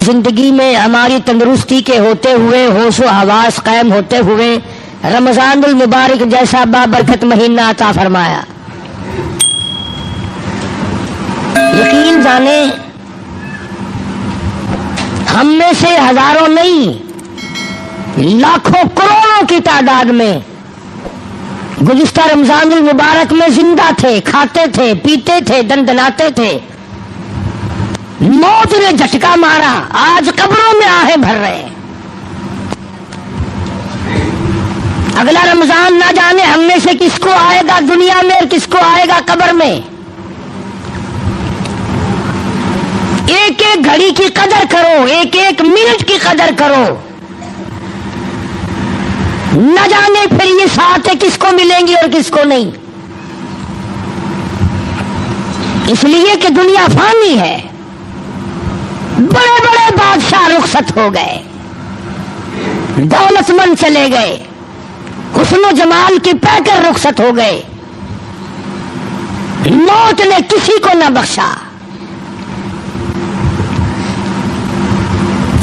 زندگی میں ہماری تندرستی کے ہوتے ہوئے، ہوش و حواس قائم ہوتے ہوئے رمضان المبارک جیسا بابرکت مہینہ عطا فرمایا۔ یقین جانیں ہم میں سے ہزاروں نہیں، لاکھوں کروڑوں کی تعداد میں گزشتہ رمضان المبارک میں زندہ تھے، کھاتے تھے، پیتے تھے، دندناتے تھے، موت نے جھٹکا مارا، آج قبروں میں آہیں بھر رہے ہیں۔ اگلا رمضان نہ جانے ہم میں سے کس کو آئے گا دنیا میں اور کس کو آئے گا قبر میں۔ ایک ایک گھڑی کی قدر کرو، ایک ایک منٹ کی قدر کرو، نہ جانے پھر یہ ساتھ کس کو ملیں گی اور کس کو نہیں۔ اس لیے کہ دنیا فانی ہے، بڑے بڑے بادشاہ رخصت ہو گئے، دولت مند چلے گئے، حسن و جمال کی پہ کر رخصت ہو گئے، موت نے کسی کو نہ بخشا۔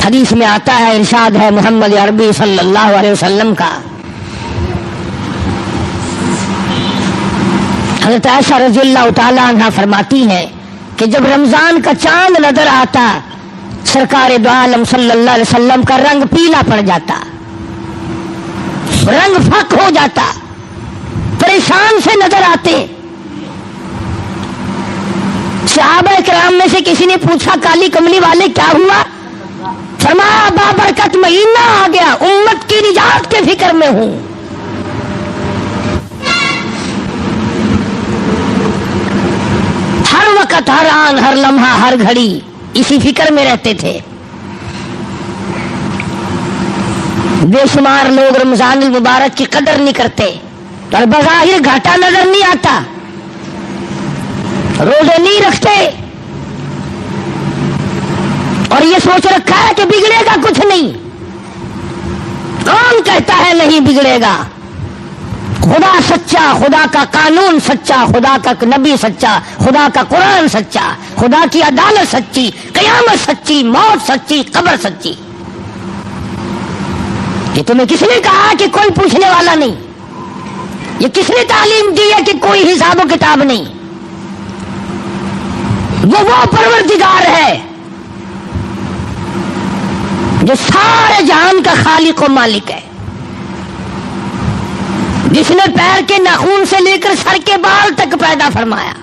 حدیث میں آتا ہے، ارشاد ہے محمد عربی صلی اللہ علیہ وسلم کا، حضرت عائشہ رضی اللہ تعالی عنہا فرماتی ہے کہ جب رمضان کا چاند نظر آتا سرکار دو عالم صلی اللہ علیہ وسلم کا رنگ پیلا پڑ جاتا، رنگ فک ہو جاتا، پریشان سے نظر آتے۔ صحابہ کرام میں سے کسی نے پوچھا کالی کملی والے کیا ہوا؟ فرمایا بابرکت مہینہ آ گیا، امت کی نجات کے فکر میں ہوں۔ ہر وقت، ہر آن، ہر لمحہ، ہر گھڑی اسی فکر میں رہتے تھے۔ بے شمار لوگ رمضان المبارک کی قدر نہیں کرتے اور بظاہر گھاٹا نظر نہیں آتا، روزے نہیں رکھتے اور یہ سوچ رکھا ہے کہ بگڑے گا کچھ نہیں۔ کون کہتا ہے نہیں بگڑے گا؟ خدا سچا، خدا کا قانون سچا، خدا کا نبی سچا، خدا کا قرآن سچا، خدا کی عدالت سچی، قیامت سچی، موت سچی، قبر سچی۔ یہ تمہیں کس نے کہا کہ کوئی پوچھنے والا نہیں؟ یہ کس نے تعلیم دی ہے کہ کوئی حساب و کتاب نہیں؟ وہ پروردگار ہے جو سارے جہان کا خالق و مالک ہے، جس نے پیر کے ناخن سے لے کر سر کے بال تک پیدا فرمایا،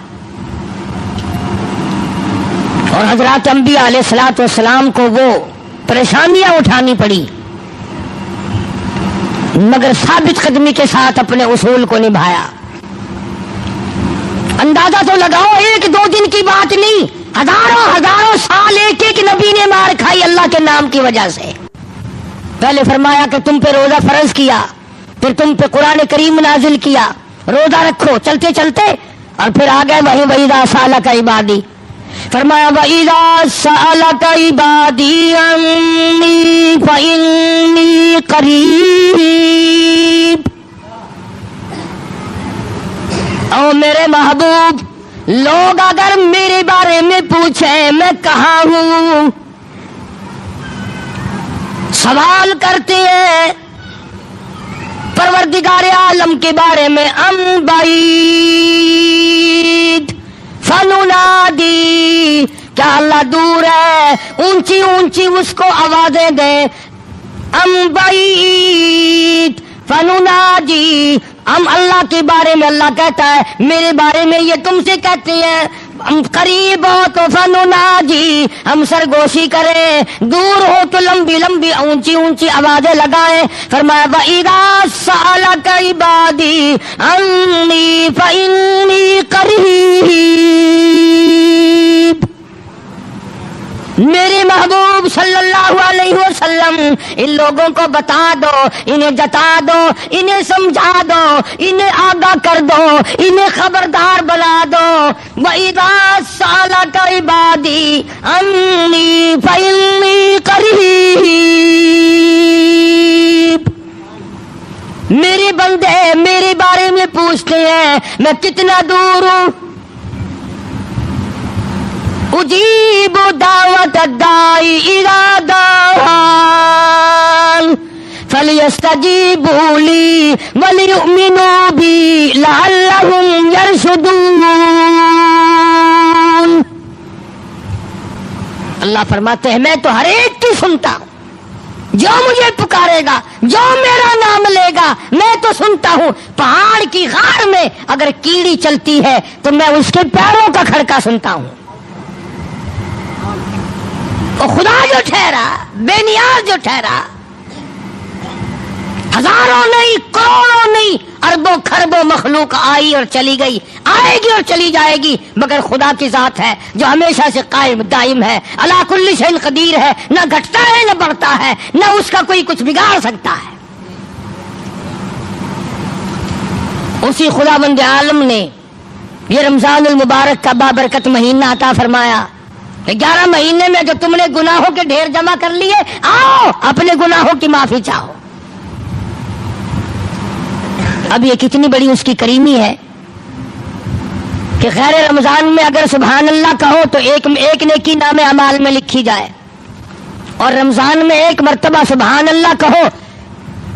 اور حضرات انبیاء علیہ الصلوۃ والسلام کو وہ پریشانیاں اٹھانی پڑی مگر ثابت قدمی کے ساتھ اپنے اصول کو نبھایا۔ اندازہ تو لگاؤ، ایک دو دن کی بات نہیں، ہزاروں ہزاروں سال ایک ایک نبی نے مار کھائی اللہ کے نام کی وجہ سے۔ پہلے فرمایا کہ تم پہ روزہ فرض کیا، پھر تم پہ قرآن کریم نازل کیا، روزہ رکھو، چلتے چلتے اور پھر آ گئے وَإِذَا سَأَلَكَ عِبَادِي، فرمایا وَإِذَا سَأَلَكَ عِبَادِي عَنِّي فَإِنِّي قَرِيبٌ۔ او میرے محبوب، لوگ اگر میرے بارے میں پوچھیں میں کہاں ہوں، سوال کرتے ہیں پروردگار عالم کے بارے میں، ام بعید فننادی، کیا اللہ دور ہے؟ اونچی اونچی اس کو آوازیں دیں، ام بعید فننادی، ہم اللہ کے بارے میں اللہ کہتا ہے میرے بارے میں یہ تم سے کہتے ہیں ہم قریب ہو تو فنناجی، ہم سرگوشی کریں، دور ہو تو لمبی لمبی اونچی اونچی آوازیں لگائیں۔ فرمایا وَإِذَا سَأَلَكَ عِبَادِي عَنِّي فَإِنِّي قَرِيبٌ۔ میرے محبوب صلی اللہ علیہ وسلم ان لوگوں کو بتا دو، انہیں جتا دو، انہیں سمجھا دو، انہیں آگاہ کر دو، انہیں خبردار بنا دو۔ وَإِذَا سَأَلَكَ عِبَادِي عَنِّي فَإِنِّي قَرِيبٌ۔ میرے بندے میرے بارے میں پوچھتے ہیں میں کتنا دور ہوں، اجیب دعوت الداعی اذا فلیستجیبوا لی ولیؤمنوا بی لعلہم یرشدون. اللہ فرماتے ہیں میں تو ہر ایک کی سنتا ہوں، جو مجھے پکارے گا، جو میرا نام لے گا میں تو سنتا ہوں. پہاڑ کی غار میں اگر کیڑی چلتی ہے تو میں اس کے پیروں کا کھڑکا سنتا ہوں. وہ خدا جو ٹھہرا، بے نیاز جو ٹھہرا، ہزاروں نہیں، کروڑوں نہیں، اربوں خربوں مخلوق آئی اور چلی گئی، آئے گی اور چلی جائے گی، مگر خدا کی ذات ہے جو ہمیشہ سے قائم دائم ہے، علی کل شیء قدیر ہے، نہ گھٹتا ہے نہ بڑھتا ہے، نہ اس کا کوئی کچھ بگاڑ سکتا ہے. اسی خداوند عالم نے یہ رمضان المبارک کا بابرکت مہینہ عطا فرمایا. 11 مہینے میں جو تم نے گناہوں کے ڈھیر جمع کر لیے، آؤ اپنے گناہوں کی معافی چاہو. اب یہ کتنی بڑی اس کی کریمی ہے کہ غیر رمضان میں اگر سبحان اللہ کہو تو ایک نیکی نام اعمال میں لکھی جائے، اور رمضان میں ایک مرتبہ سبحان اللہ کہو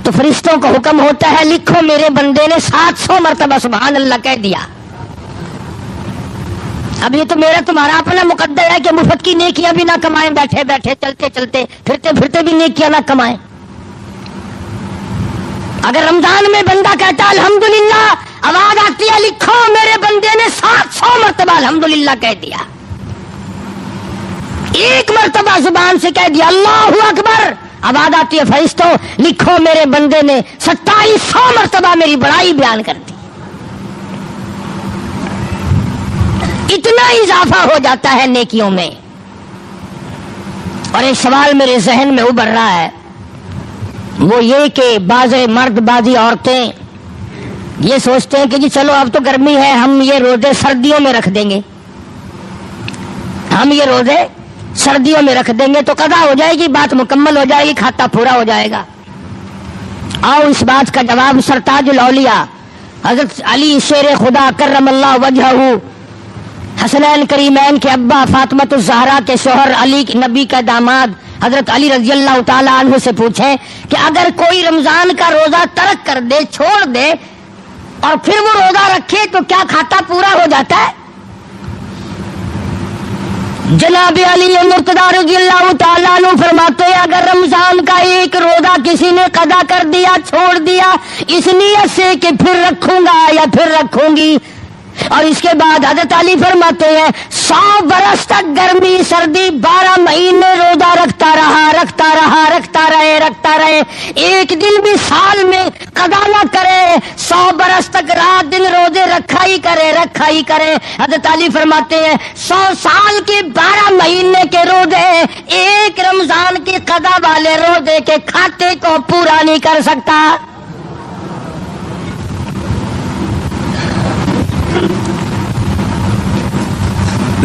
تو فرشتوں کو حکم ہوتا ہے لکھو میرے بندے نے 700 مرتبہ سبحان اللہ کہہ دیا. اب یہ تو میرا تمہارا اپنا مقدر ہے کہ مفت کی نیکیاں بھی نہ کمائیں، بیٹھے بیٹھے چلتے چلتے پھرتے پھرتے بھی نیکیاں نہ کمائیں. اگر رمضان میں بندہ کہتا الحمدللہ، آواز آتی ہے لکھو میرے بندے نے 700 مرتبہ الحمدللہ کہہ دیا. ایک مرتبہ زبان سے کہہ دیا اللہ اکبر، آواز آتی ہے فرشتوں لکھو میرے بندے نے 2700 مرتبہ میری بڑائی بیان کر دی. اتنا اضافہ ہو جاتا ہے نیکیوں میں. اور ایک سوال میرے ذہن میں ابھر رہا ہے، وہ یہ کہ بعض مرد بعضی عورتیں یہ سوچتے ہیں کہ جی چلو اب تو گرمی ہے، ہم یہ روزے سردیوں میں رکھ دیں گے، ہم یہ روزے سردیوں میں رکھ دیں گے تو قضا ہو جائے گی، بات مکمل ہو جائے گی، کھاتا پورا ہو جائے گا. آؤ اس بات کا جواب سرتاج الاولیاء حضرت علی شیر خدا کرم اللہ وجہہ، حسنین کریمین کے ابا، فاطمۃ الزہرا کے شوہر، علی نبی کا داماد حضرت علی رضی اللہ تعالی عنہ سے پوچھیں کہ اگر کوئی رمضان کا روزہ ترک کر دے، چھوڑ دے، اور پھر وہ روزہ رکھے تو کیا کھاتا پورا ہو جاتا ہے؟ جناب علی مرتضیٰ رضی اللہ تعالیٰ عنہ فرماتے ہیں اگر رمضان کا ایک روزہ کسی نے قضا کر دیا، چھوڑ دیا اس نیت سے کہ پھر رکھوں گا یا پھر رکھوں گی، اور اس کے بعد حضرت علی فرماتے ہیں 100 برس تک گرمی سردی 12 مہینے روزہ رکھتا رہے، ایک دن بھی سال میں قضا نہ کرے، 100 برس تک رات دن روزے رکھا ہی کرے. حضرت علی فرماتے ہیں 100 سال کے 12 مہینے کے روزے ایک رمضان کے قضا والے روزے کے کھاتے کو پورا نہیں کر سکتا.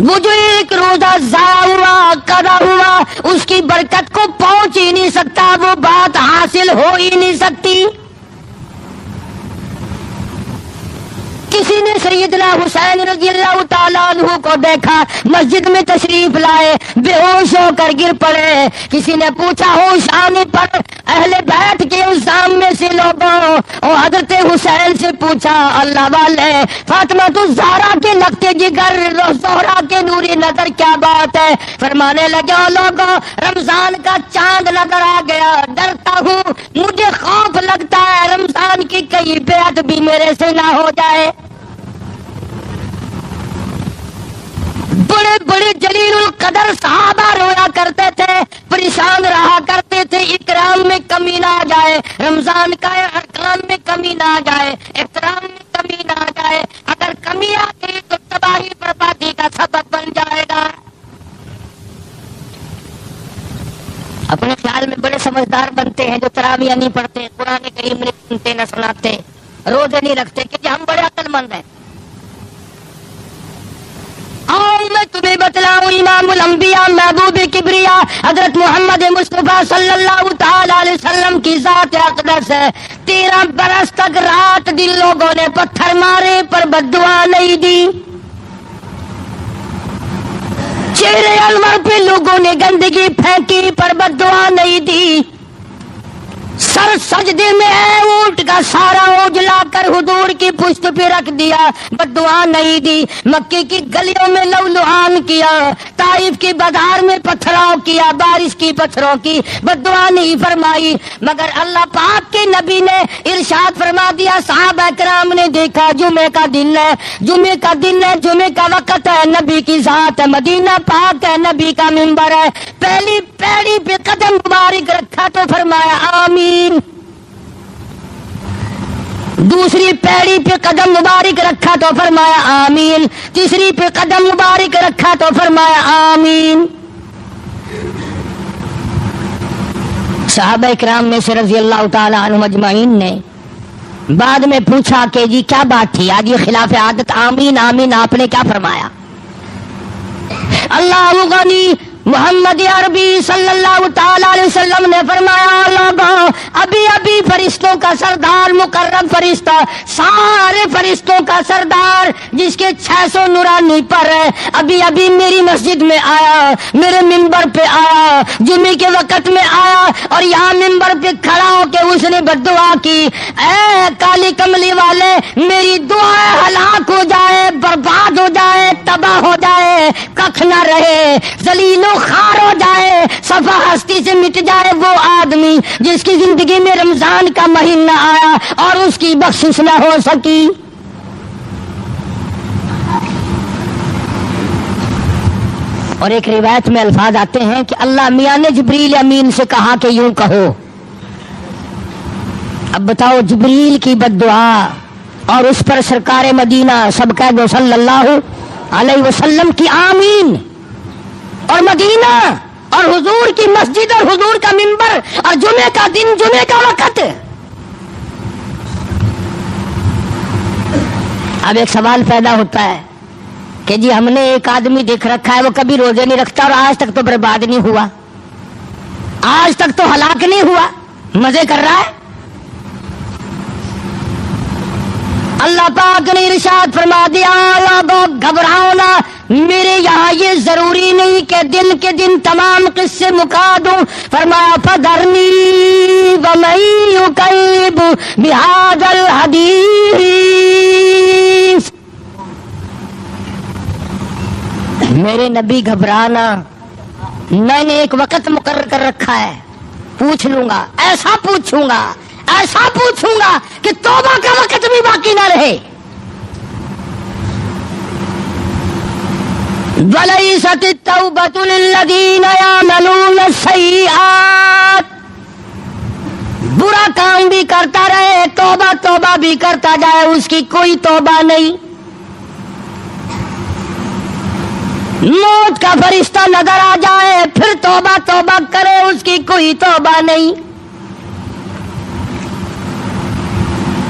وہ جو ایک روزہ ضائع ہوا، قضا ہوا، اس کی برکت کو پہنچ ہی نہیں سکتا، وہ بات حاصل ہو ہی نہیں سکتی. کسی نے سیدنا حسین رضی اللہ تعالیٰ عنہ کو دیکھا مسجد میں تشریف لائے، بے ہوش ہو کر گر پڑے. کسی نے پوچھا ہوش آنے پر اہل بیت کے اس سامنے سے لوگوں اور حضرت حسین سے پوچھا اللہ والے فاطمہ الزہرا کے لگتے جگر زہرا کے نوری نظر کیا بات ہے؟ فرمانے لگے لوگوں رمضان کا چاند نظر آ گیا، ڈرتا ہوں مجھے خوف لگتا ہے رمضان کی کئی بیعت بھی میرے سے نہ ہو جائے. بڑے بڑے جلیل القدر صحابہ رویا کرتے تھے، پریشان رہا کرتے تھے اکرام میں کمی نہ آ جائے، رمضان کا ارکان میں کمی نہ آ جائے، احترام میں کمی نہ آ جائے. اگر کمی آ گئی تو تباہی بربادی کا سبب بن جائے گا. اپنے خیال میں بڑے سمجھدار بنتے ہیں جو تراویح نہیں پڑھتے، قرآن کریم نہیں سنتے نہ سناتے، روزے نہیں رکھتے کہ ہم بڑے عقل مند ہیں. میں تمہیں بتلاؤں امام الانبیاء محبوب کبریا حضرت محمد مصطفیٰ صلی اللہ تعالی علیہ وسلم کی ذات اقدس ہے. 13 برس تک رات دن لوگوں نے پتھر مارے پر بددعا نہیں دی، چہرے انور پہ لوگوں نے گندگی پھینکی پر بددعا نہیں دی، سر سجدے میں ہے، اونٹ کا سارا اونٹ لا کر حضور کی پشت پہ رکھ دیا، بددعا نہیں دی، مکے کی گلیوں میں لولوہان کیا، طائف کی بازار میں پتھراؤ کیا، بارش کی پتھروں کی بددعا نہیں فرمائی، مگر اللہ پاک کے نبی نے ارشاد فرما دیا، صحابہ کرام نے دیکھا جمعے کا دن ہے، جمعے کا دن ہے، جمعے کا وقت ہے، نبی کی ذات ہے، مدینہ پاک ہے، نبی کا منبر ہے، پہلی پیڑی پہ قدم مبارک رکھا تو فرمایا آمین، دوسری پیڑی پہ قدم مبارک رکھا تو فرمایا آمین، تیسری پہ قدم مبارک رکھا تو فرمایا آمین۔ صحابہ کرام میں سے رضی اللہ تعالی عنہم اجمعین نے بعد میں پوچھا کہ جی کیا بات تھی آج یہ خلاف عادت آمین آمین آپ نے کیا فرمایا؟ اللہ غنی محمد عربی صلی اللہ تعالی علیہ وسلم نے فرمایا لوگوں ابھی ابھی فرشتوں کا سردار مقرب فرشتہ سارے فرشتوں کا سردار جس کے 600 نورانی پر ہے ابھی ابھی میری مسجد میں آیا میرے منبر پہ آیا جمعے کے وقت میں آیا اور یہاں منبر پہ کھڑا ہو کے اس نے بددعا کی اے کالی کملی والے میری دعا ہلاک ہو جائے برباد ہو جائے تباہ ہو جائے ککھ نہ رہے ذلیل و خار ہو جائے صفا ہستی سے مٹ جائے وہ آدمی جس کی زندگی میں رمضان کا مہینہ آیا اور اس کی بخشش نہ ہو سکی۔ اور ایک روایت میں الفاظ آتے ہیں کہ اللہ میاں نے جبریل امین سے کہا کہ یوں کہو۔ اب بتاؤ جبریل کی بددعا اور اس پر سرکار مدینہ سب کہہ دو صلی اللہ علیہ وسلم کی آمین اور مدینہ اور حضور کی مسجد اور حضور کا منبر اور جمعے کا دن جمعے کا وقت۔ اب ایک سوال پیدا ہوتا ہے کہ جی ہم نے ایک آدمی دیکھ رکھا ہے وہ کبھی روزے نہیں رکھتا اور آج تک تو برباد نہیں ہوا آج تک تو ہلاک نہیں ہوا مزے کر رہا ہے۔ اللہ پاک نے ارشاد فرما دیا لوگوں گھبراؤ نہ میرے یہاں یہ ضروری نہیں کہ دن کے دن تمام قصے مکا دوں فرمایا فذرنی ومن یکذب بہذا الحدیث میرے نبی گھبرانا میں نے ایک وقت مقرر کر رکھا ہے پوچھ لوں گا ایسا پوچھوں گا کہ توبہ کا وقت بھی باقی نہ رہے۔ وَلَيْسَتِ التَّوْبَةُ لِلَّذِينَ يَعْمَلُونَ السَّيِّئَاتِ برا کام بھی کرتا رہے توبہ بھی کرتا جائے اس کی کوئی توبہ نہیں۔ موت کا فرشتہ نظر آ جائے پھر توبہ کرے اس کی کوئی توبہ نہیں۔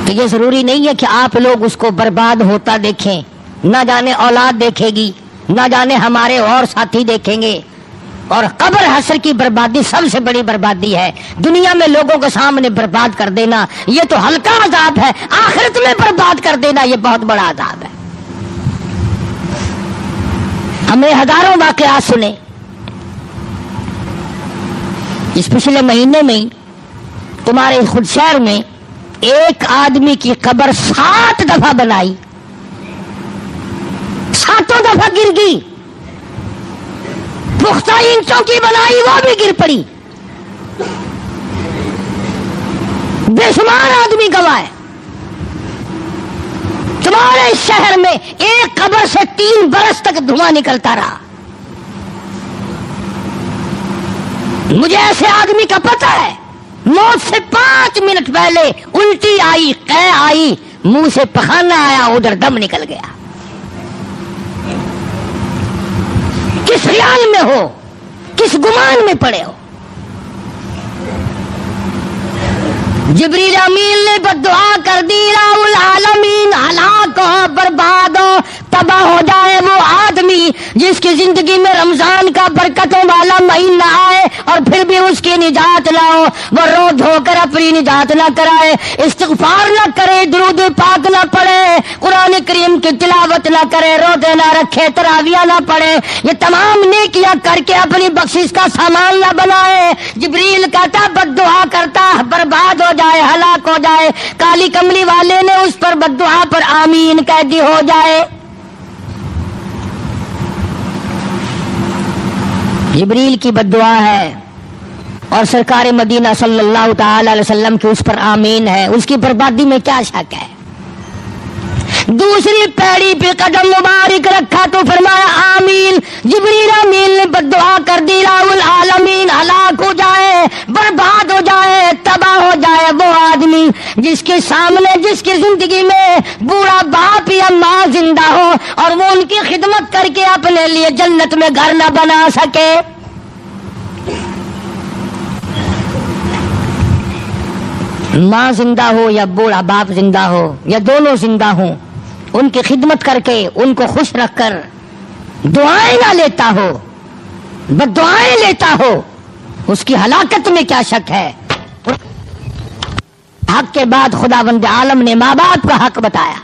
تو یہ ضروری نہیں ہے کہ آپ لوگ اس کو برباد ہوتا دیکھیں نہ جانے اولاد دیکھے گی نہ جانے ہمارے اور ساتھی دیکھیں گے اور قبر حشر کی بربادی سب سے بڑی بربادی ہے۔ دنیا میں لوگوں کے سامنے برباد کر دینا یہ تو ہلکا عذاب ہے آخرت میں برباد کر دینا یہ بہت بڑا عذاب ہے۔ ہمیں ہزاروں واقعات سنے اس پچھلے مہینے میں تمہارے خود شہر میں ایک آدمی کی قبر 7 دفعہ بنائی 7 دفعہ گر گئی پختہ اینٹوں کی بنائی وہ بھی گر پڑی بے شمار آدمی گوائے۔ تمہارے شہر میں ایک قبر سے 3 برس تک دھواں نکلتا رہا۔ مجھے ایسے آدمی کا پتہ ہے موت سے 5 منٹ پہلے الٹی آئی قے آئی منہ سے پخانا آیا ادھر دم نکل گیا۔ کس خیال میں ہو کس گمان میں پڑے ہو؟ جبریل امین نے بددعا کر دی الہ العالمین ہلاک ہو برباد ہو تباہ ہو جائے وہ آدمی جس کی زندگی میں رمضان کا برکتوں والا مہینہ آئے اور پھر بھی اس کی نجات نہ ہو وہ رو دھو کر اپنی نجات نہ کرائے استغفار نہ کرے درود پاک نہ پڑھے قرآن کریم کی تلاوت نہ کرے روزے نہ رکھے تراویح نہ پڑھے یہ تمام نیکیاں کر کے اپنی بخشش کا سامان نہ بنائے۔ جبریل کہتا بددعا کرتا برباد ہو جائے، ہلاک ہو جائے، کالی کملی والے نے اس پر بد دعا پر آمین کہہ دی ہو جائے۔ جبریل کی بد دعا ہے اور سرکار مدینہ صلی اللہ تعالی علیہ وسلم کی اس پر آمین ہے، اس کی بربادی میں کیا شک ہے؟ دوسری پیڑی پہ قدم مبارک رکھا تو فرمایا آمین، جبریل آمین نے بد دعا کر دی، رب العالمین ہلاک ہو جائے، برباد ہو جائے، تباہ ہو جائے وہ آدمی جس کے سامنے، جس کی زندگی میں بوڑھا باپ یا ماں زندہ ہو اور وہ ان کی خدمت کر کے اپنے لیے جنت میں گھر نہ بنا سکے۔ ماں زندہ ہو یا بوڑھا باپ زندہ ہو یا دونوں زندہ ہوں، ان کی خدمت کر کے ان کو خوش رکھ کر دعائیں نہ لیتا ہو، بد دعائیں لیتا ہو، اس کی ہلاکت میں کیا شک ہے؟ حق کے بعد خداوند عالم نے ماں باپ کا حق بتایا،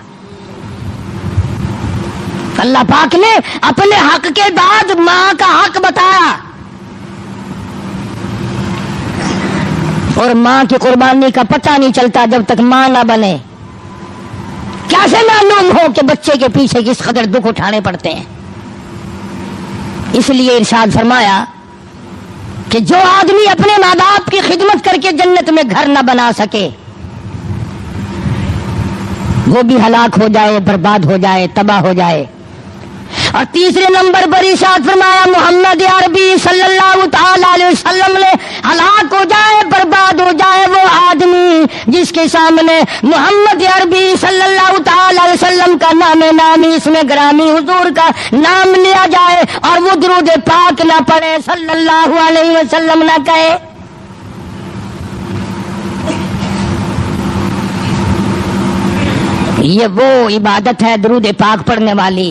اللہ پاک نے اپنے حق کے بعد ماں کا حق بتایا، اور ماں کی قربانی کا پتہ نہیں چلتا جب تک ماں نہ بنے۔ کیسے معلوم ہو کہ بچے کے پیچھے کس قدر دکھ اٹھانے پڑتے ہیں؟ اس لیے ارشاد فرمایا کہ جو آدمی اپنے ماں باپ کی خدمت کر کے جنت میں گھر نہ بنا سکے وہ بھی ہلاک ہو جائے، برباد ہو جائے، تباہ ہو جائے۔ اور تیسرے نمبر پر ارشاد فرمایا محمد عربی صلی اللہ تعالی علیہ وسلم نے ہلاک ہو جائے، برباد ہو جائے وہ آدمی جس کے سامنے محمد عربی صلی اللہ تعالی علیہ وسلم کا نام نامی، اس میں گرامی حضور کا نام لیا جائے اور وہ درود پاک نہ پڑھے، صلی اللہ علیہ وسلم نہ کہے۔ یہ وہ عبادت ہے درود پاک پڑھنے والی۔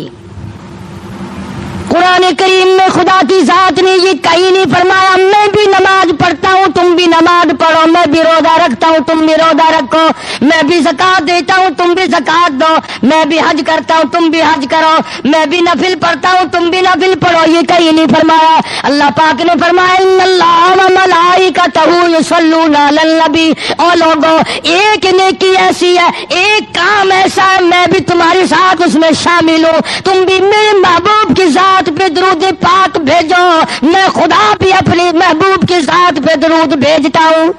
قرآن کریم میں خدا کی ذات نے یہ کہیں نہیں فرمایا میں بھی نماز پڑھتا ہوں تم بھی نماز پڑھو، میں بھی روزہ رکھتا ہوں تم بھی روزہ رکھو، میں بھی زکات دیتا ہوں تم بھی زکات دو، میں بھی حج کرتا ہوں تم بھی حج کرو، میں بھی نفل پڑھتا ہوں تم بھی نفل پڑھو، یہ کہیں نہیں فرمایا۔ اللہ پاک نے فرمایا ان اللہ و ملائکتہ یصلون علی النبی، اور لوگوں ایک نیکی ایسی ہے، ایک کام ایسا ہے میں بھی تمہارے ساتھ اس میں شامل ہوں، تم بھی میرے محبوب کی ذات پہ درود پاک بھیجو، میں خدا بھی اپنے محبوب کے ساتھ پہ درود بھیجتا ہوں،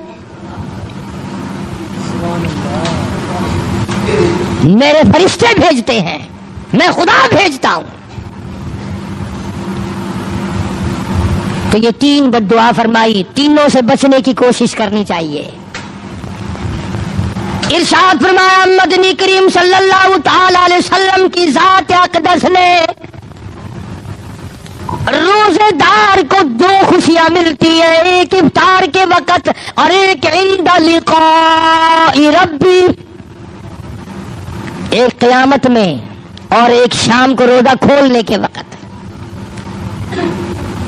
میرے فرشتے بھیجتے ہیں، میں خدا بھیجتا ہوں۔ تو یہ تین بد دعا فرمائی، تینوں سے بچنے کی کوشش کرنی چاہیے۔ ارشاد فرمایا مدنی کریم صلی اللہ تعالی علیہ وسلم کی ذات اقدس نے روزے دار کو دو خوشیاں ملتی ہیں، ایک افطار کے وقت اور ایک عند لقاء ربی، ایک قیامت میں اور ایک شام کو روزہ کھولنے کے وقت۔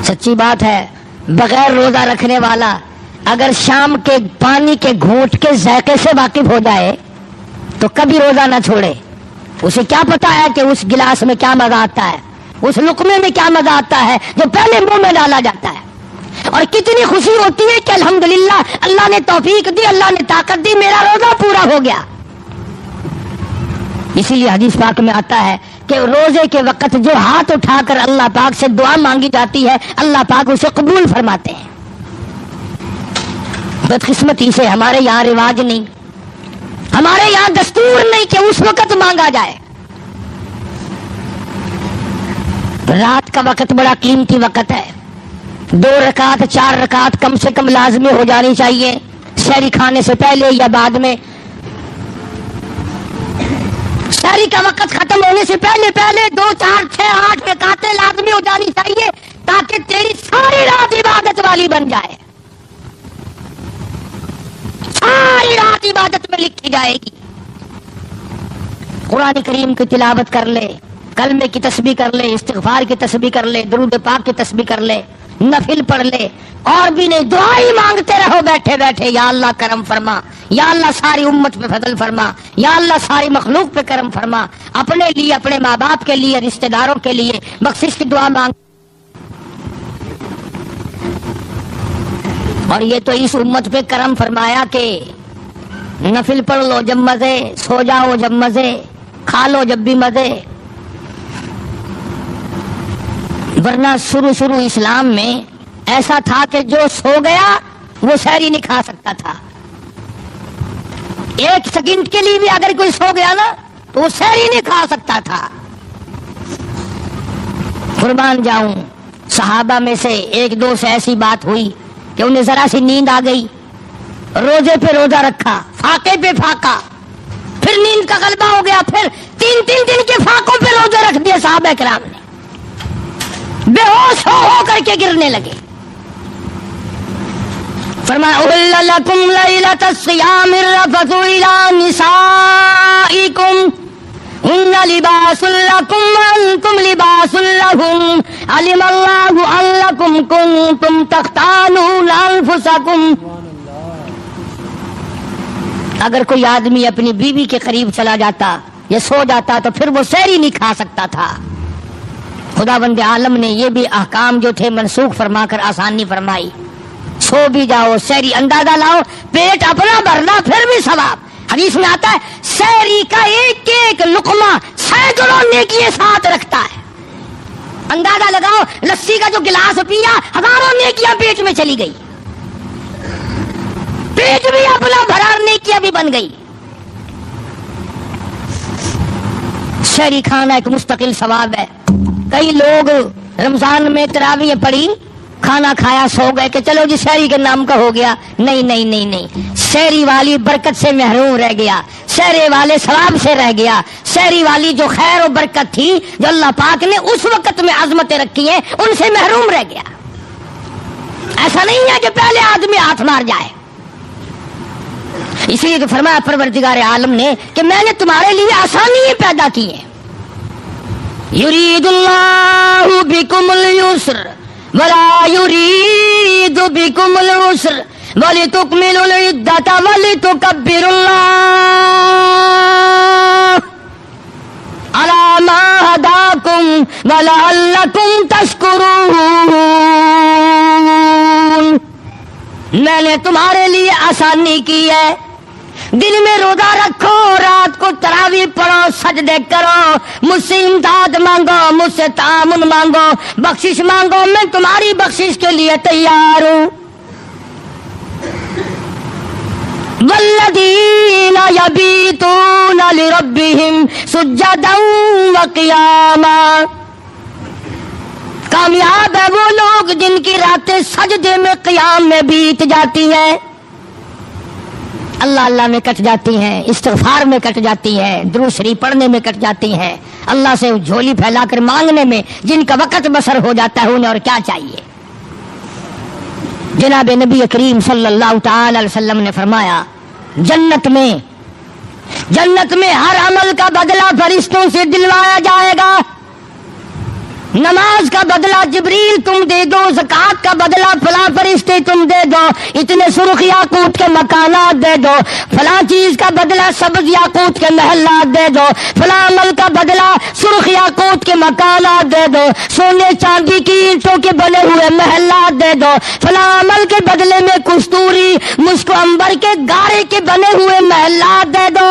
سچی بات ہے بغیر روزہ رکھنے والا اگر شام کے پانی کے گھونٹ کے ذائقے سے واقف ہو جائے تو کبھی روزہ نہ چھوڑے، اسے کیا پتا ہے کہ اس گلاس میں کیا مزہ آتا ہے، اس لقمے میں کیا مزہ آتا ہے جو پہلے منہ میں ڈالا جاتا ہے، اور کتنی خوشی ہوتی ہے کہ الحمدللہ اللہ نے توفیق دی، اللہ نے طاقت دی، میرا روزہ پورا ہو گیا۔ اسی لیے حدیث پاک میں آتا ہے کہ روزے کے وقت جو ہاتھ اٹھا کر اللہ پاک سے دعا مانگی جاتی ہے اللہ پاک اسے قبول فرماتے ہیں۔ بدقسمتی سے ہمارے یہاں رواج نہیں، ہمارے یہاں دستور نہیں کہ اس وقت مانگا جائے۔ رات کا وقت بڑا قیمتی وقت ہے، 2 رکعت 4 رکعت کم سے کم لازمی ہو جانی چاہیے، سحری کھانے سے پہلے یا بعد میں، سحری کا وقت ختم ہونے سے پہلے 2 4 6 8 رکعتیں لازمی ہو جانی چاہیے تاکہ تیری ساری رات عبادت والی بن جائے، ساری رات عبادت میں لکھی جائے گی۔ قرآن کریم کی تلاوت کر لے، کلمے کی تسبیح کر لے، استغفار کی تسبیح کر لے، درود پاک کی تسبیح کر لے، نفل پڑھ لے، اور بھی نہیں دعا ہی مانگتے رہو بیٹھے بیٹھے، یا اللہ کرم فرما، یا اللہ ساری امت پہ فضل فرما، یا اللہ ساری مخلوق پہ کرم فرما، اپنے لیے، اپنے ماں باپ کے لیے، رشتہ داروں کے لیے بخشش کی دعا مانگ۔ اور یہ تو اس امت پہ کرم فرمایا کہ نفل پڑھ لو جب مزے، سو جاؤ جب مزے، کھا لو جب بھی مزے. ورنہ شروع اسلام میں ایسا تھا کہ جو سو گیا وہ سحری نہیں کھا سکتا تھا. ایک سیکنڈ کے لیے بھی اگر کوئی سو گیا نا تو وہ سحری نہیں کھا سکتا تھا. قربان جاؤں، صحابہ میں سے ایک دو سے ایسی بات ہوئی کہ انہیں ذرا سی نیند آ گئی، روزے پہ روزہ رکھا، فاقے پہ فاقہ، پھر نیند کا غلبہ ہو گیا، پھر تین دن کے فاقوں پہ روزے رکھ دیے صحابہ کرام نے، بے ہوش ہو کر کے گرنے لگے. فرمایا احل لکم لیلۃ الصیام الرفث الی نسائکم ہن لباس لکم وانتم لباس لہن علم اللہ انکم کنتم تختانون انفسکم. اگر کوئی آدمی اپنی بیوی کے قریب چلا جاتا یا سو جاتا تو پھر وہ سحری نہیں کھا سکتا تھا. خداوند عالم نے یہ بھی احکام جو تھے منسوخ فرما کر آسانی فرمائی. سو بھی جاؤ، سحری اندازہ لاؤ، پیٹ اپنا بھرنا پھر بھی ثواب. حدیث میں آتا ہے سحری کا ایک ایک لقمہ سینکڑوں نیکیاں ساتھ رکھتا ہے. اندازہ لگاؤ، لسی کا جو گلاس پیا ہزاروں نیکیاں پیٹ میں چلی گئی، پیٹ بھی اپنا بھرا، نیکیاں بھی بن گئی. سحری کھانا ایک مستقل ثواب ہے. کئی لوگ رمضان میں تراویح پڑھی، کھانا کھایا، سو گئے کہ چلو جی سحری کے نام کا ہو گیا. نہیں، سحری والی برکت سے محروم رہ گیا، سحری والے ثواب سے رہ گیا. سحری والی جو خیر و برکت تھی جو اللہ پاک نے اس وقت میں عظمتیں رکھی ہیں ان سے محروم رہ گیا. ایسا نہیں ہے کہ پہلے آدمی ہاتھ مار جائے. اسی لیے تو فرمایا پروردگار عالم نے کہ میں نے تمہارے لیے آسانی پیدا کی ہیں. یرید اللہ بکم اليسر ولا یرید بکم العسر ولتکملوا العدۃ ولتکبروا اللہ علی ما ہداکم ولعلکم تشکرون. میں نے تمہارے لیے آسانی کی ہے، دن میں روزہ رکھو، رات کو تراویح پڑھو، سجدے کرو، مجھ سے امداد مانگو، مجھ سے تعاون مانگو، بخشش مانگو، میں تمہاری بخشش کے لیے تیار ہوں. والذین یبیتون لربہم سجدا وقیاما. کامیاب ہے وہ لوگ جن کی راتیں سجدے میں قیام میں بیت جاتی ہیں، اللہ میں کٹ جاتی ہیں، استغفار میں کٹ جاتی ہیں، درود شریف پڑھنے میں کٹ جاتی ہیں، اللہ سے جھولی پھیلا کر مانگنے میں جن کا وقت بسر ہو جاتا ہے انہیں اور کیا چاہیے. جناب نبی کریم صلی اللہ تعالی علیہ وسلم نے فرمایا جنت میں ہر عمل کا بدلہ فرشتوں سے دلوایا جائے گا. نماز کا بدلہ جبریل تم دے دو، زکات کا بدلہ فلاں فرشتے تم دے دو، اتنے سرخ یاقوت کے مکانات دے دو، فلاں چیز کا بدلہ سبز یاقوت کے محلات دے دو، فلاں عمل کا بدلہ سرخ یاقوت کے مکانات دے دو، سونے چاندی کی اینٹوں کے بنے ہوئے محلات دے دو، فلاں عمل کے بدلے میں کستوری مشک و عنبر کے گارے کے بنے ہوئے محلات دے دو.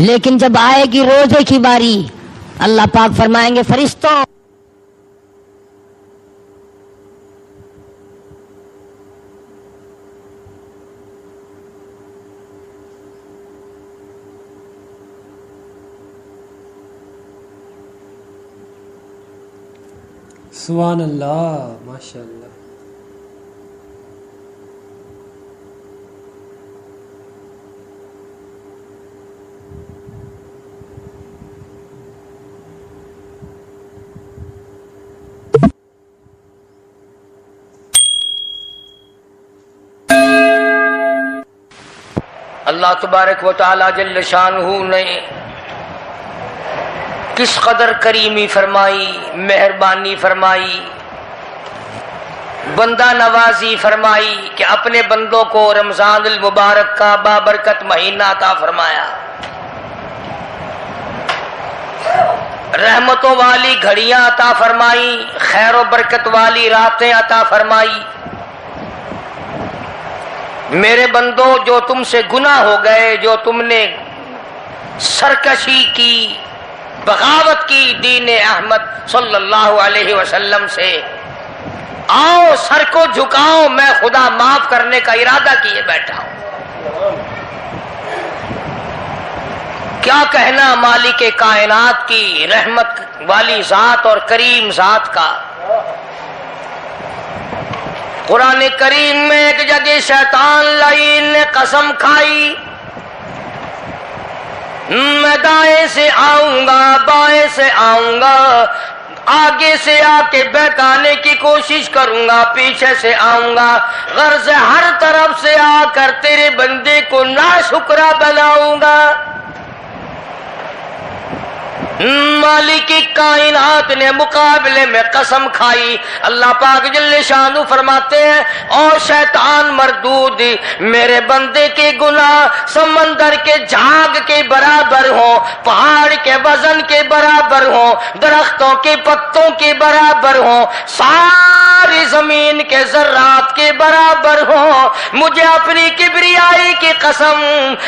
لیکن جب آئے گی روزے کی باری، اللہ پاک فرمائیں گے فرشتوں سبحان اللہ، ماشاء اللہ. اللہ تبارک و تعالی جل شانہ نے کس قدر کریمی فرمائی، مہربانی فرمائی، بندہ نوازی فرمائی کہ اپنے بندوں کو رمضان المبارک کا بابرکت مہینہ عطا فرمایا، رحمتوں والی گھڑیاں عطا فرمائی، خیر و برکت والی راتیں عطا فرمائی. میرے بندو جو تم سے گناہ ہو گئے، جو تم نے سرکشی کی، بغاوت کی دین احمد صلی اللہ علیہ وسلم سے، آؤ سر کو جھکاؤ، میں خدا معاف کرنے کا ارادہ کیے بیٹھا ہوں۔ کیا کہنا مالک کائنات کی رحمت والی ذات اور کریم ذات کا۔ قرآن کریم میں ایک جگہ شیطان لعین نے قسم کھائی، میں دائیں سے آؤں گا، بائیں سے آؤں گا، آگے سے آ کے بہکانے کی کوشش کروں گا، پیچھے سے آؤں گا، غرض ہر طرف سے آ کر تیرے بندے کو ناشکرا بناؤں گا۔ مالک کائنات نے مقابلے میں قسم کھائی۔ اللہ پاک جل شانہ فرماتے ہیں، او شیطان مردود، میرے بندے کے گناہ سمندر کے جھاگ کے برابر ہوں، پہاڑ کے وزن کے برابر ہوں، درختوں کے پتوں کے برابر ہوں، ساری زمین کے ذرات کے برابر ہوں، مجھے اپنی کبریائی کی قسم،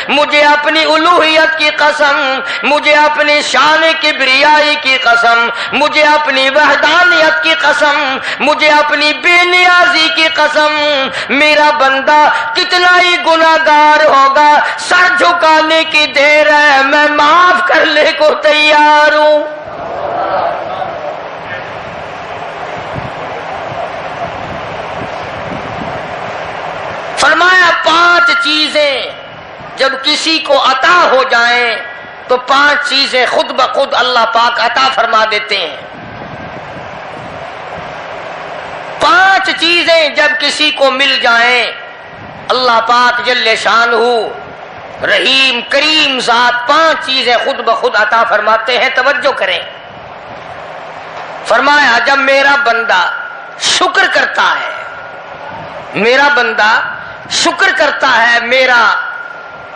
مجھے اپنی الوہیت کی قسم، مجھے اپنی شان کبریائی کی قسم، مجھے اپنی وحدانیت کی قسم، مجھے اپنی بے نیازی کی قسم، میرا بندہ کتنا ہی گناہگار ہوگا، سر جھکانے کی دیر ہے، میں معاف کرنے کو تیار ہوں۔ فرمایا 5 چیزیں جب کسی کو عطا ہو جائیں تو 5 چیزیں خود بخود اللہ پاک عطا فرما دیتے ہیں۔ 5 چیزیں جب کسی کو مل جائیں اللہ پاک جل شانہ رحیم کریم ذات 5 چیزیں خود بخود عطا فرماتے ہیں۔ توجہ کریں، فرمایا جب میرا بندہ شکر کرتا ہے، میرا بندہ شکر کرتا ہے،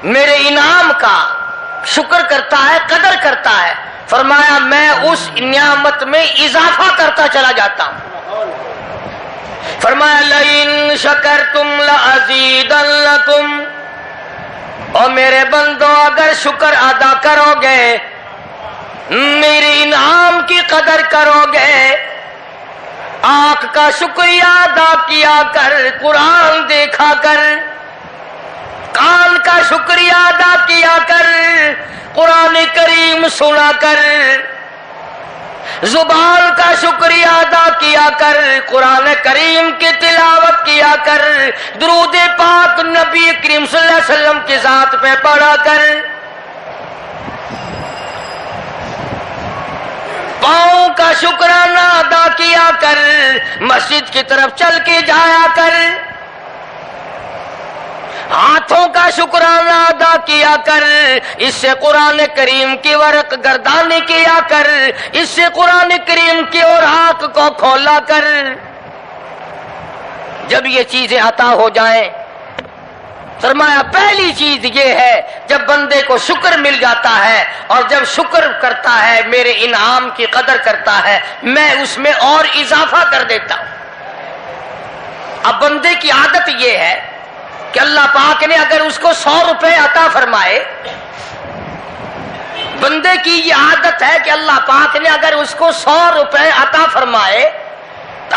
میرے انعام کا شکر کرتا ہے، قدر کرتا ہے، فرمایا میں اس نعمت میں اضافہ کرتا چلا جاتا ہوں۔ فرمایا لئن شکرتم لأزیدنکم، اور میرے بندو اگر شکر ادا کرو گے، میرے انعام کی قدر کرو گے، آنکھ کا شکریہ ادا کیا کر، قرآن دیکھا کر، کان کا شکریہ ادا کیا کر، قرآن کریم سنا کر، زبان کا شکریہ ادا کیا کر، قرآن کریم کی تلاوت کیا کر، درود پاک نبی کریم صلی اللہ علیہ وسلم کی ذات پہ پڑھا کر، پاؤں کا شکرانہ ادا کیا کر، مسجد کی طرف چل کے جایا کر، ہاتھوں کا شکرانہ ادا کیا کر، اس سے قرآن کریم کی ورق گردانی کیا کر، اس سے قرآن کریم کی اوراق کو کھولا کر۔ جب یہ چیزیں عطا ہو جائیں، فرمایا پہلی چیز یہ ہے جب بندے کو شکر مل جاتا ہے اور جب شکر کرتا ہے، میرے انعام کی قدر کرتا ہے، میں اس میں اور اضافہ کر دیتا ہوں۔ اب بندے کی عادت یہ ہے کہ اللہ پاک نے اگر اس کو 100 روپے عطا فرمائے، بندے کی یہ عادت ہے کہ اللہ پاک نے اگر اس کو 100 روپے عطا فرمائے،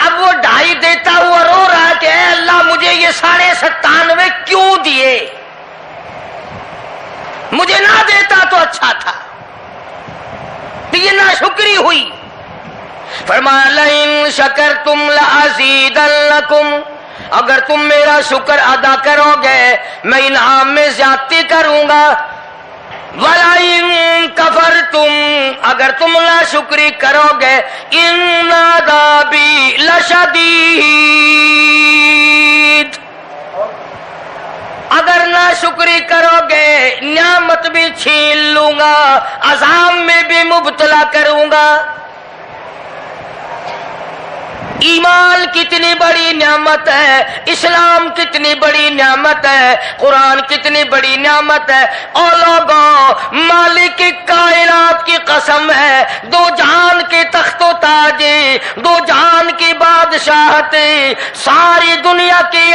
اب وہ 2.5 دیتا ہوا رو رہا ہے کہ اے اللہ مجھے یہ 97.5 کیوں دیے، مجھے نہ دیتا تو اچھا تھا، تو یہ ناشکری ہوئی۔ فرمایا لئن شکرتم لأزیدنکم، اگر تم میرا شکر ادا کرو گے میں انعام میں زیادتی کروں گا، وَلَئِن كَفَرْتُمْ، اگر تم ناشکری کرو گے، إِنَّ عَذَابِي لَشَدِيدٌ، اگر ناشکری کرو گے نعمت بھی چھین لوں گا، عذاب میں بھی مبتلا کروں گا۔ ایمان کتنی بڑی نعمت ہے، اسلام کتنی بڑی نعمت ہے، قرآن کتنی بڑی نعمت ہے۔ اور لوگوں، مالک کائنات کی قسم ہے، 2 جہان کے تخت و تاج، 2 جہان کی بادشاہت، ساری دنیا کی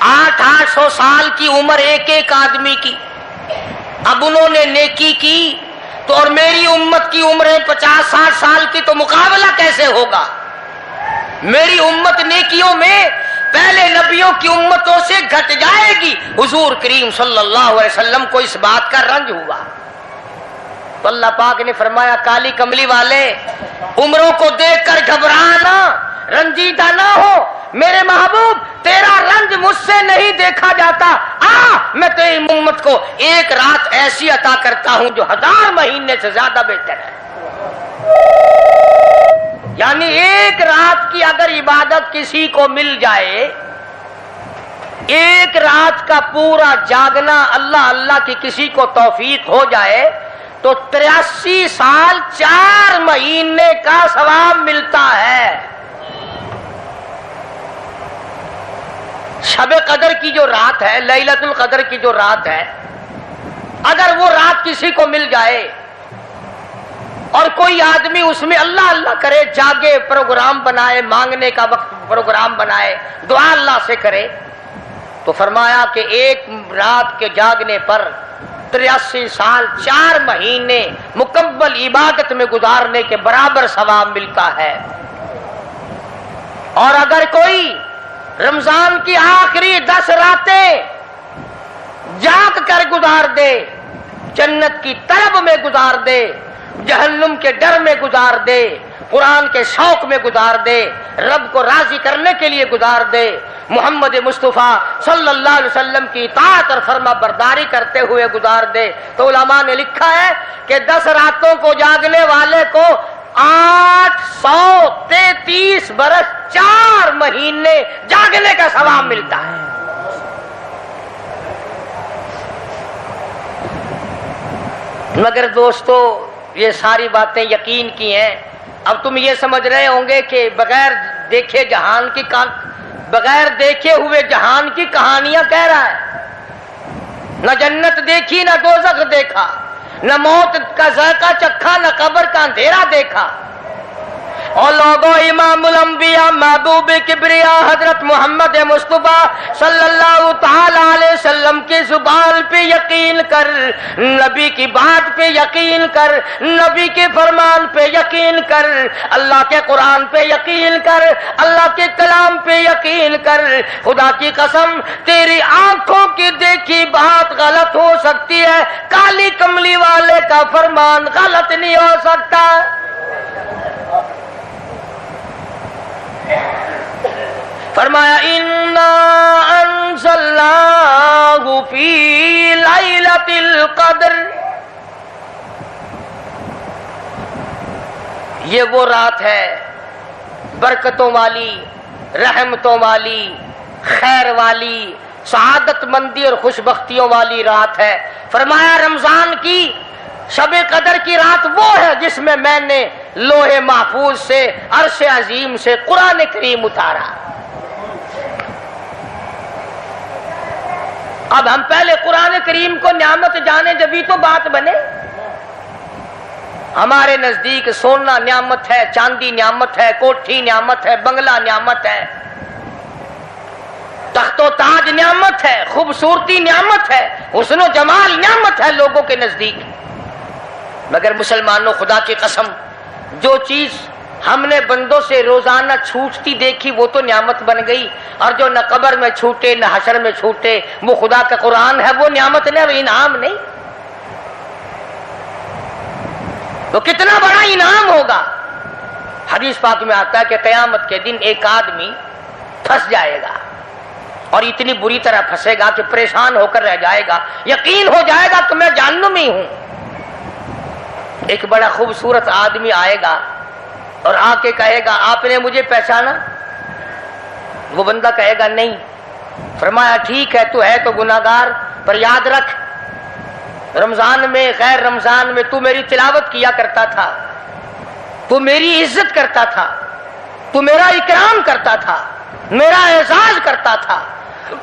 800 سال کی عمر ایک ایک آدمی کی. اب انہوں نے نیکی کی تو اور میری امت کی عمریں 50-60 سال کی، تو مقابلہ کیسے ہوگا؟ میری امت نیکیوں میں پہلے نبیوں کی امتوں سے گھٹ جائے گی. حضور کریم صلی اللہ علیہ وسلم کو اس بات کا رنج ہوا تو اللہ پاک نے فرمایا کالی کملی والے عمروں کو دیکھ کر گھبرانا، رنجیدہ نہ ہو. میرے محبوب تیرا رنج مجھ سے نہیں دیکھا جاتا. میں تیری امت کو ایک رات ایسی عطا کرتا ہوں جو 1000 مہینے سے زیادہ بہتر ہے. یعنی ایک رات کی اگر عبادت کسی کو مل جائے، ایک رات کا پورا جاگنا اللہ اللہ کی کسی کو توفیق ہو جائے تو 83 سال 4 مہینے کا ثواب ملتا ہے. شب قدر کی جو رات ہے، لیلۃ القدر کی جو رات ہے، اگر وہ رات کسی کو مل جائے اور کوئی آدمی اس میں اللہ اللہ کرے، جاگے، پروگرام بنائے، مانگنے کا وقت پروگرام بنائے، دعا اللہ سے کرے، تو فرمایا کہ ایک رات کے جاگنے پر 83 سال 4 مہینے مکمل عبادت میں گزارنے کے برابر ثواب ملتا ہے. اور اگر کوئی رمضان کی آخری 10 راتیں جاگ کر گزار دے، جنت کی طلب میں گزار دے، جہنم کے ڈر میں گزار دے، قرآن کے شوق میں گزار دے، رب کو راضی کرنے کے لیے گزار دے، محمد مصطفیٰ صلی اللہ علیہ وسلم کی اطاعت اور فرما برداری کرتے ہوئے گزار دے، تو علماء نے لکھا ہے کہ 10 راتوں کو جاگنے والے کو 833 برس 4 مہینے جاگنے کا ثواب ملتا ہے. مگر دوستو یہ ساری باتیں یقین کی ہیں. اب تم یہ سمجھ رہے ہوں گے کہ بغیر دیکھے ہوئے جہان کی کہانیاں کہہ رہا ہے. نہ جنت دیکھی، نہ دوزخ دیکھا، نہ موت کا ذائقہ چکھا، نہ قبر کا اندھیرا دیکھا. اور لوگوں امام الانبیاء محبوب کبریا حضرت محمد مصطفیٰ صلی اللہ تعالی علیہ وسلم کی زبان پہ یقین کر، نبی کی بات پہ یقین کر، نبی کے فرمان پہ یقین کر، اللہ کے قرآن پہ یقین کر، اللہ کے کلام پہ یقین کر. خدا کی قسم تیری آنکھوں کی دیکھی بات غلط ہو سکتی ہے، کالی کملی والے کا فرمان غلط نہیں ہو سکتا. فرمایا اِنَّا أَنزَلْنَاهُ فِي لَيْلَةِ الْقَدْرِ. یہ وہ رات ہے برکتوں والی، رحمتوں والی، خیر والی، سعادت مندی اور خوش بختیوں والی رات ہے. فرمایا رمضان کی شب قدر کی رات وہ ہے جس میں میں نے لوح محفوظ سے، عرش عظیم سے قرآن کریم اتارا. اب ہم پہلے قرآن کریم کو نعمت جانے جبھی تو بات بنے. ہمارے نزدیک سونا نعمت ہے، چاندی نعمت ہے، کوٹھی نعمت ہے، بنگلہ نعمت ہے، تخت و تاج نعمت ہے، خوبصورتی نعمت ہے، حسن و جمال نعمت ہے لوگوں کے نزدیک. مگر مسلمانوں خدا کی قسم جو چیز ہم نے بندوں سے روزانہ چھوٹتی دیکھی وہ تو نعمت بن گئی، اور جو نہ قبر میں چھوٹے نہ حشر میں چھوٹے وہ خدا کا قرآن ہے، وہ نعمت نہیں، وہ انعام نہیں. تو کتنا بڑا انعام ہوگا. حدیث پاک میں آتا ہے کہ قیامت کے دن ایک آدمی پھنس جائے گا اور اتنی بری طرح پھنسے گا کہ پریشان ہو کر رہ جائے گا، یقین ہو جائے گا کہ میں جہنمی ہوں. ایک بڑا خوبصورت آدمی آئے گا اور آ کے کہے گا آپ نے مجھے پہچانا؟ وہ بندہ کہے گا نہیں. فرمایا ٹھیک ہے تو ہے تو گناہگار، پر یاد رکھ رمضان میں غیر رمضان میں تو میری تلاوت کیا کرتا تھا، تو میری عزت کرتا تھا، تو میرا اکرام کرتا تھا، میرا اعزاز کرتا تھا،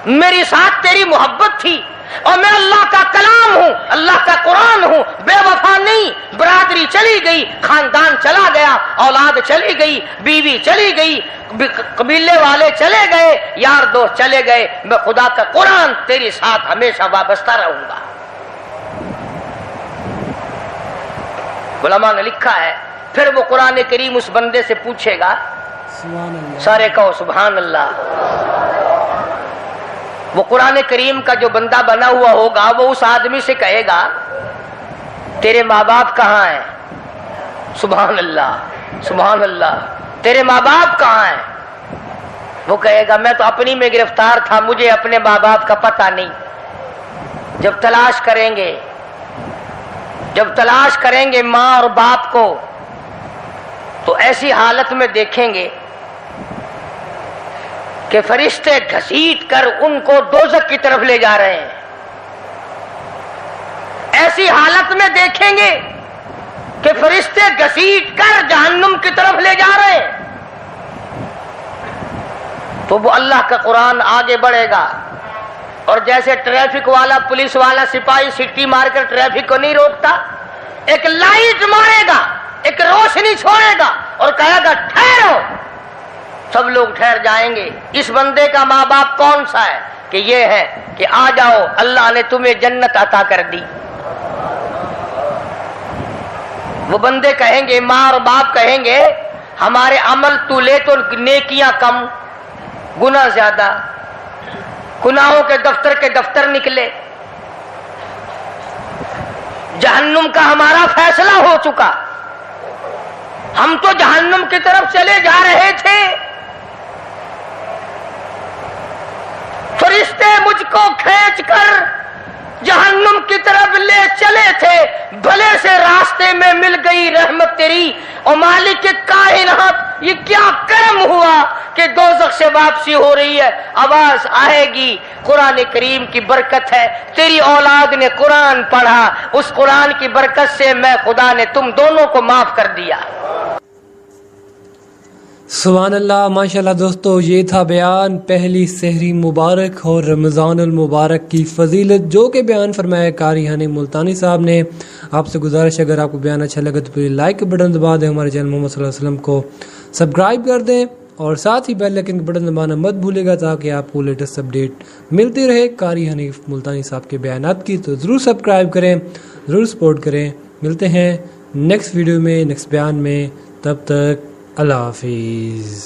میری ساتھ تیری محبت تھی، اور میں اللہ کا کلام ہوں، اللہ کا قرآن ہوں، بے وفا نہیں. برادری چلی گئی، خاندان چلا گیا، اولاد چلی گئی، بیوی چلی گئی، قبیلے والے چلے گئے, یار دوست چلے گئے, میں خدا کا قرآن تیرے ساتھ ہمیشہ وابستہ رہوں گا. علماء نے لکھا ہے پھر وہ قرآن کریم اس بندے سے پوچھے گا, سبحان اللہ. سارے کہو سبحان اللہ. وہ قرآن کریم کا جو بندہ بنا ہوا ہوگا وہ اس آدمی سے کہے گا تیرے ماں باپ کہاں ہیں؟ سبحان اللہ سبحان اللہ. تیرے ماں باپ کہاں ہیں؟ وہ کہے گا میں تو اپنی میں گرفتار تھا, مجھے اپنے ماں باپ کا پتہ نہیں. جب تلاش کریں گے ماں اور باپ کو تو ایسی حالت میں دیکھیں گے کہ فرشتے گھسیٹ کر ان کو دوزخ کی طرف لے جا رہے ہیں. ایسی حالت میں دیکھیں گے کہ فرشتے گھسیٹ کر جہنم کی طرف لے جا رہے ہیں. تو وہ اللہ کا قرآن آگے بڑھے گا اور جیسے ٹریفک والا پولیس والا سپاہی سٹی مار کر ٹریفک کو نہیں روکتا, ایک لائٹ مارے گا, ایک روشنی چھوڑے گا اور کہے گا ٹھہرو. سب لوگ ٹھہر جائیں گے. اس بندے کا ماں باپ کون سا ہے؟ کہ یہ ہے کہ آ جاؤ اللہ نے تمہیں جنت عطا کر دی. وہ بندے کہیں گے, ماں اور باپ کہیں گے ہمارے عمل تو لے تو نیکیاں کم گناہ زیادہ, گناہوں کے دفتر نکلے. جہنم کا ہمارا فیصلہ ہو چکا, ہم تو جہنم کی طرف چلے جا رہے تھے. فرشتے مجھ کو کھینچ کر جہنم کی طرف لے چلے تھے, بھلے سے راستے میں مل گئی رحمت تیری. اور مالک کائنات یہ کیا کرم ہوا کہ دوزخ سے واپسی ہو رہی ہے. آواز آئے گی, قرآن کریم کی برکت ہے, تیری اولاد نے قرآن پڑھا, اس قرآن کی برکت سے میں خدا نے تم دونوں کو معاف کر دیا. سبحان اللہ. ماشاءاللہ دوستو, یہ تھا بیان پہلی سحری مبارک اور رمضان المبارک کی فضیلت جو کہ بیان فرمایا قاری ہانی ملتانی صاحب نے. آپ سے گزارش اگر آپ کو بیان اچھا لگا تو پھر لائک کا بٹن دبا دیں, ہمارے چینل محمد صلی اللہ علیہ وسلم کو سبسکرائب کر دیں اور ساتھ ہی بیل آئکن کا بٹن دبانا مت بھولے گا تاکہ آپ کو لیٹسٹ اپڈیٹ ملتی رہے قاری حنیف ملتانی صاحب کے بیانات کی. تو ضرور سبسکرائب کریں, ضرور سپورٹ کریں. ملتے ہیں نیکسٹ ویڈیو میں, نیکسٹ بیان میں. تب تک اللہ حافظ.